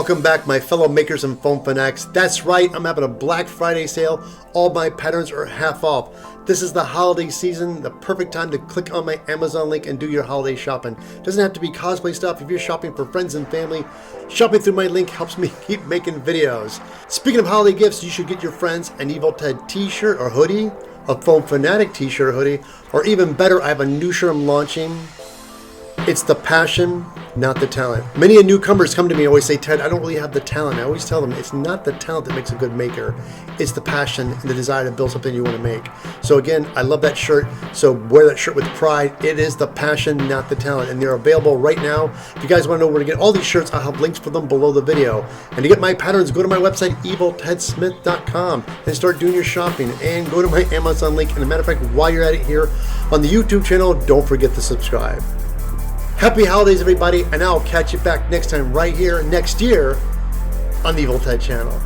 Welcome back, my fellow makers and foam fanatics. That's right, I'm having a Black Friday sale. All my patterns are half off. This is the holiday season, the perfect time to click on my Amazon link and do your holiday shopping. Doesn't have to be cosplay stuff. If you're shopping for friends and family, shopping through my link helps me keep making videos. Speaking of holiday gifts, you should get your friends an Evil Ted t-shirt or hoodie, a Foam Fanatic t-shirt or hoodie, or even better, I have a new shirt I'm launching. It's the passion, not the talent. Many newcomers come to me and always say, Ted, I don't really have the talent. I always tell them it's not the talent that makes a good maker. It's the passion and the desire to build something you want to make. So again, I love that shirt. So wear that shirt with pride. It is the passion, not the talent. And they're available right now. If you guys want to know where to get all these shirts, I'll have links for them below the video. And to get my patterns, go to my website, eviltedsmith.com, and start doing your shopping. And go to my Amazon link. And as a matter of fact, while you're at it here on the YouTube channel, don't forget to subscribe. Happy holidays, everybody, and I'll catch you back next time right here next year on the Evil Ted channel.